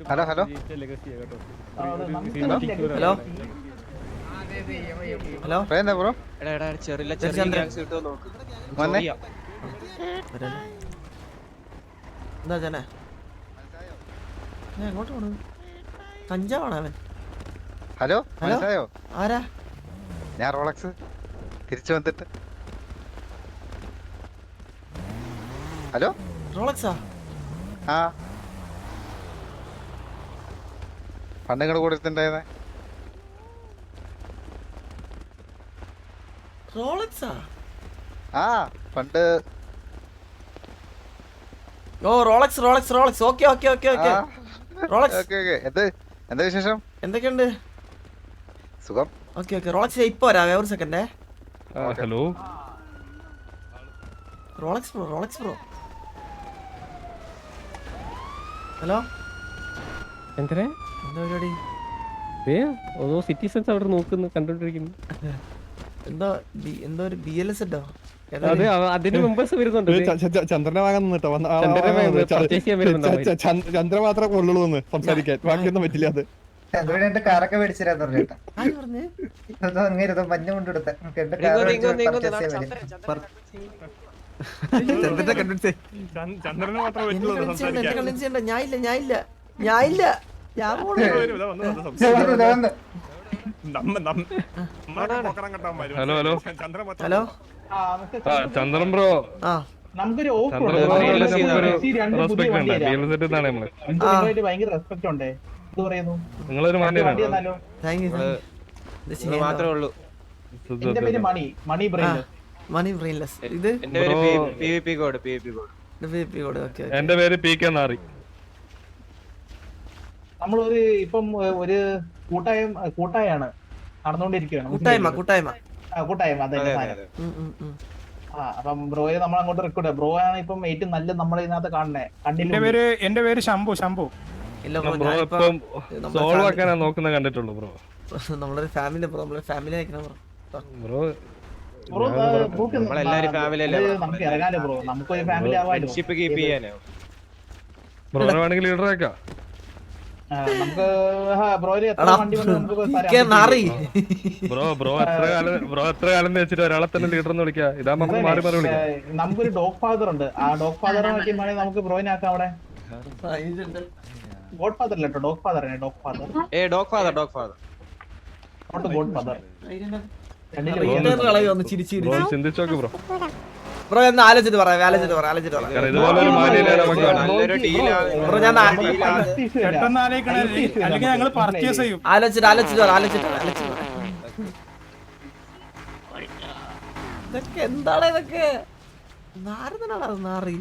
Hello hello hello hello എന്താ bro വന്നേ എന്താ ചേനെ എങ്ങോട്ട് പോണു? കഞ്ചാവാണ് അവൻ. ഹലോ ഹലോ മനസ്സിലായോ? ആരാ? ഞാൻ റോളക്സ് തിരിച്ചു വന്നിട്ട്. ഹലോ റോളക്സാ? ആ പണ്ട് ഇങ്ങോട്ട് കൊടുത്തിട്ടുണ്ടായിരുന്നേ. റോളക്സാ? ആ പണ്ട്. ഓ Rolex Rolex Rolex. Okay okay okay okay. Rolex എന്താ വിശേഷം? എന്തൊക്കെയുണ്ട്? സുഖം. Okay okay. റോളക്സ് ഇപ്പൊ വരാവേ, ഒരു സെക്കൻഡേ. Hello Rolex bro, Rolex bro. Hello എന്തിനാ എന്താ പരിപാടി? ഓരോ സിറ്റിസൺസ് അവിടെ നോക്കുന്നു, കണ്ടോണ്ടിരിക്കുന്നു. എന്തോ എന്തോ ഒരു BLS ഉണ്ടോ? അതെ, അതിന് മെമ്പേഴ്സ് വരുന്നുണ്ട്. ചന്ദ്രനെ വാങ്ങാൻ നിന്നിട്ടോ പർച്ചേസ് ചെയ്യാൻ വരുന്നുണ്ടോ? ചന്ദ്ര മാത്രമേ കൊള്ളുള്ളൂ എന്ന് സംസാരിക്കാൻ, ബാക്കിയൊന്നും പറ്റില്ല. അത് എന്റെ കാറൊക്കെ മേടിച്ചിരാന്ന് പറഞ്ഞേട്ടാ. ആര് പറഞ്ഞേ? മഞ്ഞ കൊണ്ടെടുത്ത ചന്ദ്രനെ മാത്രമേ ഹലോ ഹലോ ഹലോ ചന്ദ്രൻ ബ്രോ, നമുക്കൊരു ഭയങ്കര റെസ്പെക്ട് ഉണ്ട്. ഇത് പറയുന്നു നിങ്ങളൊരു മാത്രമേ ഉള്ളൂ. എന്റെ പേര് മണി, മണി ബ്രെയിൻലെസ്. മണി ബ്രെയിൻലെസ്. ഇത് കോഡ്. ഓക്കെ. എന്റെ പേര് PK നാറി. നമ്മളൊരു ഇപ്പം ഒരു കൂട്ടായാണ് നടന്നുകൊണ്ടിരിക്കുകയാണ്. കൂട്ടായ്മ അതന്നെ സാധനം. അപ്പം ബ്രോയെ നമ്മൾ അങ്ങോട്ട് റിക്രൂട്ട്. ബ്രോ ആണ് ഇപ്പം ഏറ്റവും നല്ല നമ്മളെ ഇതിനകത്ത് കാണണേ. എന്റെ പേര് ശംഭു. ബ്രോ ഇപ്പം സോൾവ് ആക്കാനാ നോക്കുന്ന കണ്ടിട്ടുള്ളൂ ബ്രോ. നമ്മളൊരു ഫാമിലി ബ്രോ, നമ്മളൊരു ഫാമിലി ആയിരിക്കണം ബ്രോ. ബ്രോ നമുക്ക് ഇറങ്ങാലോ ബ്രോ, നമുക്കൊരു ഫാമിലി ആവാലോ. ബ്രോ വേണമെങ്കിൽ ലീഡർ ആക്കാം. നമുക്ക് ബ്രോയില് എത്ര വണ്ടി ബ്രോ എത്ര കാലം വെച്ചിട്ട് ഒരാളെ തന്നെ ലീഡർ എന്ന് വിളിക്കാം. ഇതാ നമുക്ക് മാറി മാറി വിളിക്കാം. നമുക്കൊരു ഡോഗ് ഫാദർ ഉണ്ട്. ആ ഡോഗ് ഫാദറെ നോക്കിയാൽ നമുക്ക് ബ്രോയിനെ ആക്കാം അവിടെ. ഗോഡ് ഫാദർ അല്ലോ, ഡോഗ് ഫാദർ. ഡോഗ് ഫാദർ ചിന്തിച്ചോക്ക് ബ്രോ. ബ്രോ ഒന്ന് ആലോചിച്ചിട്ട് പറയാം. ഇതുപോലെ ഇതൊക്കെ എന്താണ്? ഇതൊക്കെ നാരദനാണ് നാറി.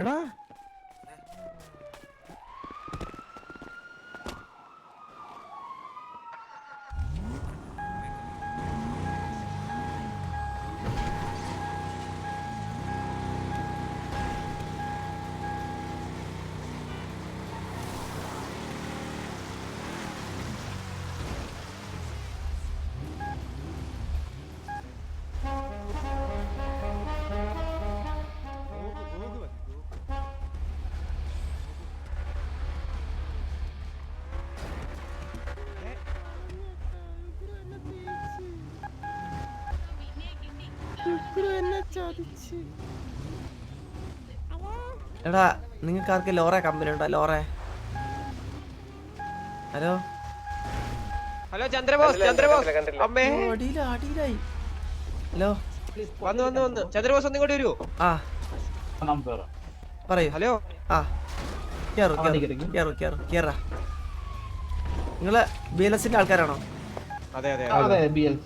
എടാ എടാ നിങ്ങൾക്ക് ആർക്ക് ലോറ കമ്പനി ഉണ്ടോ? ലോറ. ഹലോ ഹലോ ചന്ദ്രബോസ് അമ്മേ അടിയിലായി. ഹലോ വന്നു ചന്ദ്രബോസ് ഒന്നും ഇങ്ങോട്ട് വരുമോ? ആ പറയൂ. ഹലോ കേറാ. നിങ്ങള് BLSന്റെ ആൾക്കാരാണോ? അതെ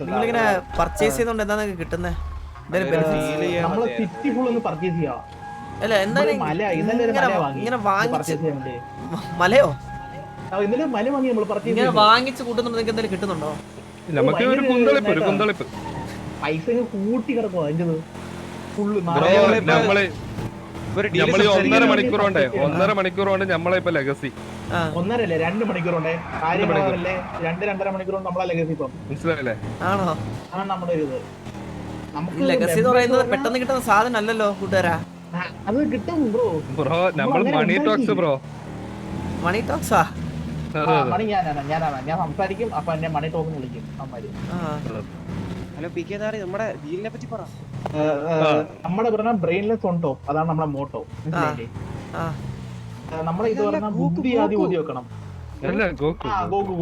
നിങ്ങളിങ്ങനെ പർച്ചേസ് ചെയ്തോണ്ട് എന്താ കിട്ടുന്നേ? സിറ്റി ഫുൾ ഒന്ന് പർച്ചേസ് ചെയ്യാം. അല്ല എന്തായാലും ഇങ്ങനെ വാങ്ങിച്ച് മലയോ ഇന്നലെ മല വാങ്ങി നമ്മൾ പർച്ചേസ് ഇങ്ങനെ വാങ്ങിച്ച് കൂട്ടുന്നുണ്ടോ? നിങ്ങൾക്ക് എന്തെങ്കിലും കിട്ടുന്നുണ്ടോ? നമുക്ക് ഒരു കുന്തളിപ്പ് പൈസ കൂട്ടി കിടക്കുവോ അതിന്റെ ഫുള്ള്? ഒരു deal നമ്മളീ സംസാരിക്കാൻ 1.5 മണിക്കൂർ കൊണ്ട് നമ്മളെ ഇപ്പൊ ലെഗസി ആ 1.5 2 മണിക്കൂറുണ്ടേ കാര്യങ്ങളല്ലേ 2-2.5 മണിക്കൂർ നമ്മളെ ലെഗസി ഇപ്പം മനസ്സിലായില്ലേ? ആണോ ആണ് നമ്മുടെ ഒരു ഇത് നമുക്ക് ലെഗസി എന്ന് പറയുന്നത് പെട്ടെന്ന് കിട്ടുന്ന സാധനം അല്ലല്ലോ കൂട്ടുകാരാ. അത് കിട്ടും ബ്രോ. ബ്രോ നമ്മൾ മണി ടോക്സ് ബ്രോ. മണി ടോക്സാ. മണി ഞാനാണ് ഞാൻ സംസാരിക്കും. അപ്പൊ എന്നെ മണി ടോക്ക് വിളിക്കും അമ്മാര്. ഹലോ പി കെ നാറി നമ്മുടെ ഡീലിനെ പറ്റി പറ. നമ്മുടെ പറഞ്ഞ ബ്രെയിൻലെസ് ഓൺ ടോപ്പ്, അതാണ് നമ്മുടെ മോട്ടോ. നമ്മളെ ഇത് പറഞ്ഞ ബുദ്ധി ആദ്യം ഊതി വെക്കണം. അല്ല ഗോകു. ഗോകു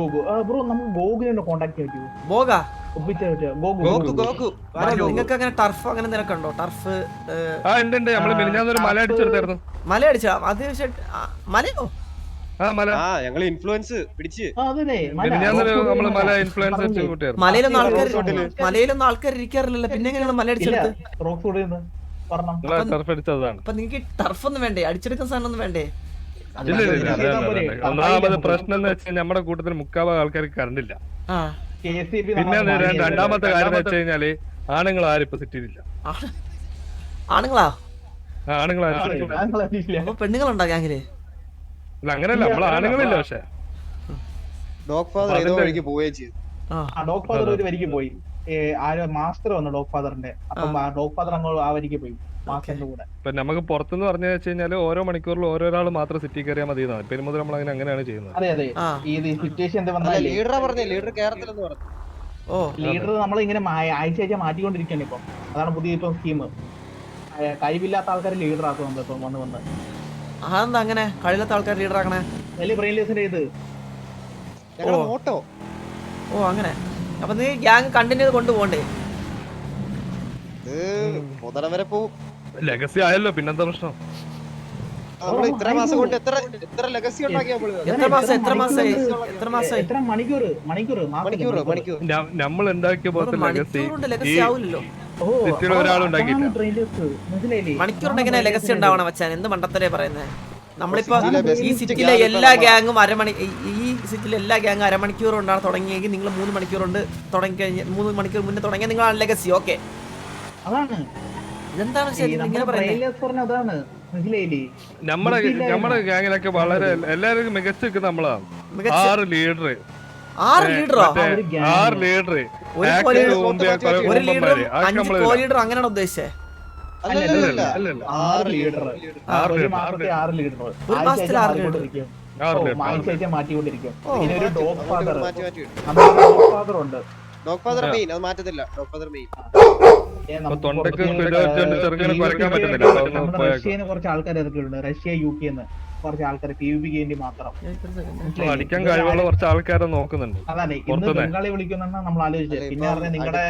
ബ്രോ നമുക്ക് ഗോകുവിനെ കോണ്ടാക്ട് ചെയ്യാൻ ബോഗാ ഗോകു നിങ്ങൾക്ക് അങ്ങനെ ടർഫ് അങ്ങനെ നിനക്കുണ്ടോ? ടർഫ് ആ ഉണ്ട് നമ്മള് മിനിഞ്ഞാന്നൊരു മല അടിച്ചെടുത്തായിരുന്നു. മല അടിച്ചാ അത് മലയോ? ആ മല ഞങ്ങള് ഇൻഫ്ലുവൻസ് പിടിച്ച് മിനിഞ്ഞാന്നൊരു നമ്മള് മല ഇൻഫ്ലുവൻസ് വെച്ച് കൂട്ടിയായിരുന്നു. മലയിലൊന്നും ആൾക്കാർ ഇരിക്കാറില്ലല്ലോ, പിന്നെ എങ്ങനെയാണ് മല അടിച്ചെടുത്ത്? ടർഫ് അടിച്ചതാണ്. അപ്പൊ നിങ്ങക്ക് ടർഫ് ഒന്നും വേണ്ടേ? അടിച്ചെടുക്കുന്ന സാധനം ഒന്നും വേണ്ടേ? ഒന്നാമത് പ്രശ്നം എന്ന് വെച്ചാൽ നമ്മുടെ കൂട്ടത്തിൽ 3/4 ആൾക്കാർക്ക് കറണ്ടില്ല. പിന്നെ രണ്ടാമത്തെ കാര്യം എന്ന് വെച്ച് കഴിഞ്ഞാല് ആണുങ്ങൾ ആരും ഇപ്പൊ സിറ്റിയിലില്ല. ആണുങ്ങളാ? ആണുങ്ങൾ അപ്പൊ പെണ്ണുങ്ങളുണ്ടോ ഗ്യാങ്ങില്? അല്ല അങ്ങനെയല്ല, നമ്മള് ആണുങ്ങളില്ല. പക്ഷെ ഡോഗ് ഫാദർ ഏതോ വഴിക്ക് പോവുകയും ചെയ്തു. ഡോഗ് ഫാദർ ഒരു വരിക്ക് പോയി. മാസ്റ്റർ വന്നു ഡോഗ് ഫാദറിന്റെ. അപ്പം ഡോഗ് ഫാദർ അങ്ങോട്ട് ആ വരിക്ക് പോയി മാസ്റ്ററിന്റെ കൂടെ. ഇപ്പൊ നമുക്ക് പുറത്തുനിന്ന് പറഞ്ഞു വെച്ച് കഴിഞ്ഞാല് ഓരോ മണിക്കൂറിൽ ഓരോരാൾ മാത്രം സിറ്റി കയറിയാൽ മതി. പിന്നെ മുതൽ നമ്മൾ അങ്ങനെയാണ് ചെയ്യുന്നത്. അതെ ഈ സിറ്റുവേഷൻ ലീഡർ പറഞ്ഞേ, ലീഡർ കേരളത്തിലെന്ന് പറഞ്ഞു. ലീഡർ നമ്മൾ ഇങ്ങനെ ആഴ്ച മാറ്റിക്കൊണ്ടിരിക്കുകയാണ് ഇപ്പം. അതാണ് പുതിയ ഇപ്പം സ്കീം. കഴിവില്ലാത്ത ആൾക്കാർ ലീഡർ ആക്കുന്നുണ്ട് ഇപ്പം വന്ന്. അതെന്താ അങ്ങനെ കഴിവില്ലാത്ത ആൾക്കാർ ലീഡർ ആക്കണേ? വലിയ ബ്രെയിൻലെസിന്റെ ഇത്. ഓട്ടോ ഓ അങ്ങനെ. അപ്പൊ നീ ഗ്യാങ് കണ്ടിന്യൂ ചെയ്ത് കൊണ്ടുപോകണ്ടേ? വരെ പോവും. ലെഗസി ആയല്ലോ, പിന്നെന്താ പ്രശ്നം? ഇത്ര മാസം കൊണ്ട് എത്ര ലെഗസി ഉണ്ടാക്കിയ എത്ര മാസമായി? എത്ര മണിക്കൂർ നമ്മൾ ഉണ്ടാക്കിയ പോലത്തെ ലെഗസി ലെഗസി ആവില്ലല്ലോ. സിറ്റിയിൽ ഒരാളുണ്ടാക്കിയില്ല. മണിക്കൂറിന്റെ എങ്ങനെ ലെഗസി ഉണ്ടാവണം വെച്ചാൽ? എന്ത് മണ്ടത്തരേ പറയുന്നേ? നമ്മളിപ്പോ ഈ സിറ്റിയിലെ എല്ലാ ഗ്യാങ്ങും എല്ലാ ഗ്യാങ്ങും അരമണിക്കൂർ കൊണ്ടാണ് തുടങ്ങിയെങ്കിൽ നിങ്ങൾ 3 മണിക്കൂർ കൊണ്ട് തുടങ്ങി കഴിഞ്ഞാൽ 3 മണിക്കൂർ മുന്നേ തുടങ്ങിയ നിങ്ങളാണ് ലെഗസി. ഓക്കെ, ഇതെന്താണ് ഇങ്ങനെ പറയുന്നത്? അതാണ് നമ്മുടെ ഗ്യാങ്ങിലൊക്കെ വളരെ എല്ലാവരും മികച്ചു നിൽക്കുന്ന നമ്മളാണ്. 6 ലീഡർ. 6 ലീഡറോ? 6 ലീഡർ. ഒരു ലീഡറും 5 കോ ലീഡർ അങ്ങനെയാണ് ഉദ്ദേശിച്ചത്? ഒരു മാസത്തിൽ 6 ലീഡർ മാറ്റിക്കൊണ്ടിരിക്കും. പിന്നെ ഒരു ഡോഗ് ഫാദർ ഉണ്ട്. ഡോഗ് ഫാദർ മെയിൻ, അത് മാറ്റത്തില്ല. Dog father main. റഷ്യന്ന് കുറച്ച് ആൾക്കാർ ഇറക്കിയിട്ടുണ്ട്. റഷ്യ UK കുറച്ച് ആൾക്കാർ PvPക്ക് വേണ്ടി മാത്രം. അടിക്കാൻ കഴിവുള്ള കുറച്ച് ആൾക്കാരെ നോക്കുന്നുണ്ട്. അതാണ് ഇന്ന് ബംഗാളി വിളിക്കുന്നെന്നാണ് നമ്മൾ ആലോചിച്ചത്. പിന്നെ പറഞ്ഞ നിങ്ങളുടെ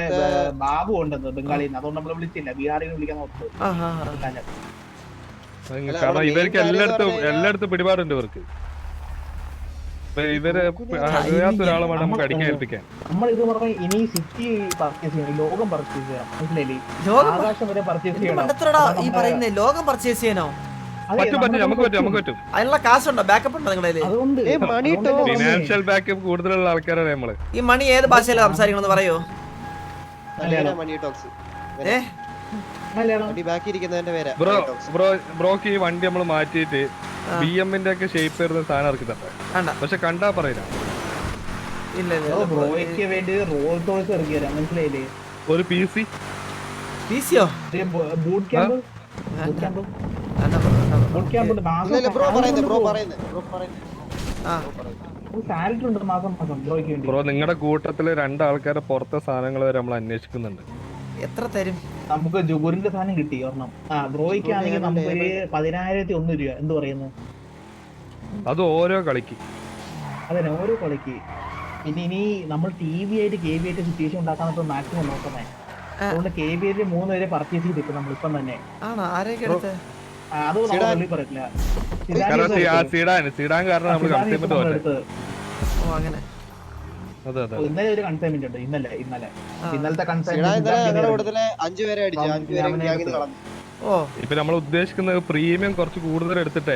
ബാബു ഉണ്ടെന്ന് ബംഗാളിന്ന്, അതുകൊണ്ട് നമ്മൾ വിളിച്ചില്ല. ബീഹാറിൽ വിളിക്കാൻ നോക്കൂ. കാരണം ഇവർക്ക് എല്ലായിടത്തും പിടിപാടുണ്ട് ഇവർക്ക്. ഇവരെ അറിയാത്ത ഒരാളെ വേണം നമുക്ക് അടിക്കാൻ ഏൽപ്പിക്കാൻ. നമ്മൾ ഇത് പറഞ്ഞ ഇനി സിറ്റി പർച്ചേസ് ചെയ്യണം, ലോകം പർച്ചേസ് ചെയ്യണം. മനസ്സിലായില്ലേ? ആകാശം വരെ പർച്ചേസ് ചെയ്യണം. ഈ പറയുന്നത് ലോകം പർച്ചേസ് ചെയ്യാനോ? നമുക്ക് പറ്റും. അതിനുള്ള കാശുണ്ടോ? ബാക്കപ്പ് ഉണ്ടോ നിങ്ങളുടെ? ഫിനാൻഷ്യൽ ബാക്കപ്പ് കൂടുതലുള്ള ആൾക്കാരാണ് നമ്മള്. ഈ മണി ഏത് ഭാഷയിലാണ് സംസാരിക്കണമെന്ന് പറയോ? ബ്രോക്ക് ഈ വണ്ടി നമ്മൾ മാറ്റിയിട്ട് BM-ന്റെ ഒക്കെ ഷേപ്പ് വരുന്ന സാധനം ഇറക്കി തന്നെ. പക്ഷെ കണ്ടാ പറയില്ല. ഒരു PCയോ? ബൂട്ട് ക്യാമ്പ് ബ്രോ നിങ്ങളുടെ കൂട്ടത്തില് 2 ആൾക്കാരെ പുറത്തെ സാധനങ്ങൾ വരെ നമ്മൾ അന്വേഷിക്കുന്നുണ്ട്. എത്ര തരും? നമുക്ക് ജുഗുറിന്റെ സാധനം കിട്ടി ഒരെണ്ണം. ബ്രോയ്ക്ക് ആണെങ്കിൽ നമുക്ക് 10,001 രൂപ. എന്ത് പറയുന്നു? അത് ഓരോ കളിക്ക്. അതെ, ഓരോ കളിക്ക്. പിന്നെ ഇനി നമ്മൾ TV ആയിട്ട് KB ആയിട്ട് സിറ്റുവേഷൻ ഉണ്ടാക്കാൻ മാക്സിമം നോക്കുന്നേ. അതുകൊണ്ട് KB ആയിട്ട് 3 പേരെ പർച്ചേസ് ചെയ്തിട്ട് നമ്മളിപ്പം തന്നെ. അത് പറയില്ല. ഇന്നലെ ഒരു കൺസൈൻമെന്റ് ഉണ്ട്. ഇന്നലത്തെ ഇപ്പൊ നമ്മൾ ഉദ്ദേശിക്കുന്നത് പ്രീമിയം കുറച്ച് കൂടുതൽ എടുത്തിട്ടേ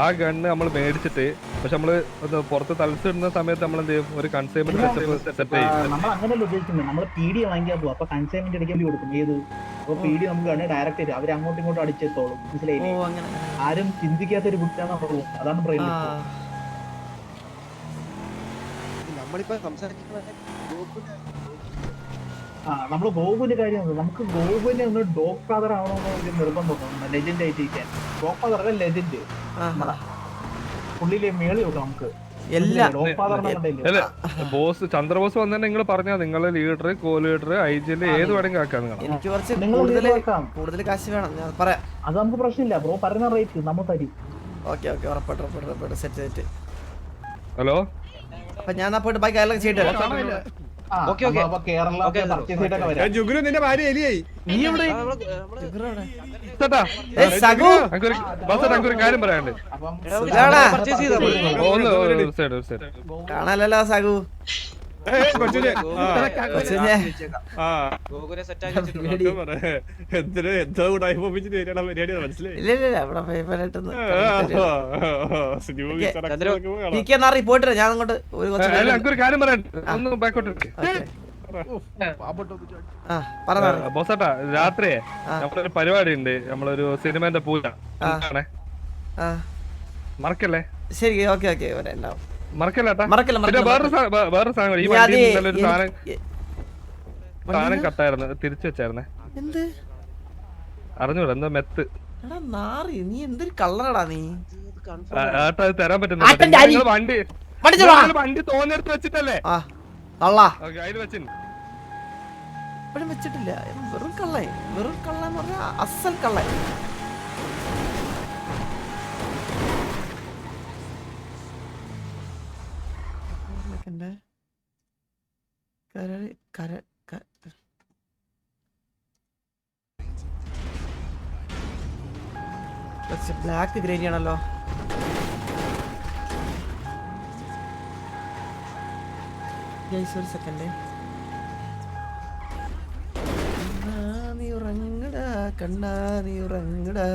ആ ഗണ്ണ് നമ്മൾ മേടിച്ചിട്ട്, പക്ഷെ നമ്മള് പുറത്ത് തളിച്ചിടുന്ന സമയത്ത് നമ്മൾ എന്ത് ചെയ്യും, ഒരു കൺസൈൻമെന്റ് സെറ്റ് ചെയ്യും. നമ്മൾ അങ്ങനെയല്ല ഉദ്ദേശിക്കുന്നത്. നമ്മൾ PD വാങ്ങിക്കാൻ പോകും. അപ്പൊ കൺസൈൻമെന്റ് എടുക്കേണ്ടി കൊടുക്കും. ഏത് അപ്പൊ പീഡി നമുക്ക് ഡയറക്റ്റ് തരും. അവര് അങ്ങോട്ടും ഇങ്ങോട്ടും അടിച്ചെത്തോളും. ഓ മനസ്സിലായില്ലേ? അങ്ങനെ ആരും ചിന്തിക്കാത്തൊരു കുറ്റാണ് പോകും. അതാണ് ആ പറയുന്നത്. നമ്മളിപ്പോ സംസാരിക്കുന്നത് നമ്മള് ഗോകുവിന്റെ കാര്യമാണ്. നമുക്ക് ഗോകുവിനെ ഒന്ന് ഡോഗ് ഫാദർ ആവണമെന്ന് ഒരു നിർബന്ധം ലെജൻഡ് ആയിട്ട് ഇരിക്കാൻ. ഡോഗ് ഫാദർ അല്ല ലെജൻഡ്. പുള്ളിയിലെ മേളി നോക്കാം നമുക്ക്. എല്ലാ ഡോഗ് ഫാദർ അല്ല ബോസ് ചന്ദ്രബോസ് വന്നെ നിങ്ങൾ പറഞ്ഞാ നിങ്ങളെ ലീഡർ കോ ലീഡർ ഐജില് ഏത് വേണമെങ്കിൽ ആക്കാം നിങ്ങൾ. എനിക്ക് കുറച്ച് നിങ്ങൾ കൂടുതൽ കാശ് വേണം, ഞാൻ പറയാം. അത് നമുക്ക് പ്രശ്നമില്ല ബ്രോ. പറയുന്ന റേറ്റ് നമ്മൾ തരും. ഓക്കെ ഓക്കെ ഉറപ്പായിട്ട് സെറ്റ്. ഹലോ അപ്പൊ ഞാൻ പോയിട്ട് ബാക്കി കാര്യങ്ങളൊക്കെ ചെയ്തിട്ട് കേരള പർച്ചേസ് ചെയ്തൊക്കെ വരാം. ജുഗുരു നിന്റെ ഭാര്യ എലിയായി. നീ എവിടെ ഒരു കാര്യം പറയാനുണ്ട്. അപ്പം കാണാലല്ലോ സഗു. ഗോകുലെ സെറ്റ് ആക്കി എന്തോ കൂടായ്മ പരിപാടി മനസ്സിലായി. ഇല്ല അവിടെ പേപ്പറായിട്ടൊന്ന് പോയിട്ട് ഞാൻ അങ്ങോട്ട് ഒരു ഒരു കാര്യം പറയാനുണ്ട്. ഒന്ന് ബാക്കോട്ട് ബോസേട്ടാ, രാത്രിയെ നമ്മളൊരു പരിപാടി ഉണ്ട്. നമ്മളൊരു സിനിമന്റെ പൂജ ആണേ, മറക്കല്ലേ? ശരി ഓക്കെ ഉണ്ടാവും. മറക്കല്ലേട്ടാ. മറക്കല്ല വേറൊരു സാധനം ഈ വണ്ടിയിൽ ഒരു സാധനം കട്ടായിരുന്നു, തിരിച്ചു വെച്ചായിരുന്നേ. എന്ത് അറിഞ്ഞൂടാ, എന്തോ മെത്ത്. എടാ നാറി, നീ എന്തൊരു കള്ളറടാ നീ. ഏട്ടാ അത് തരാൻ പറ്റുന്നില്ല. വണ്ടി തോന്നെടുത്ത് വെച്ചിട്ടല്ലേ അതിൽ വെച്ചിന്. ഇപ്പഴും വെച്ചിട്ടില്ല. വെറും കള്ളൻ എന്ന് പറഞ്ഞാ അസൽ കള്ളൻ. ബ്ലാക്ക് ഗ്രേനി ആണല്ലോ. ഒരു സെക്കൻഡ്. നീ ഉറങ്ങടാ കണ്ണാ നീ ഉറങ്ങടാ.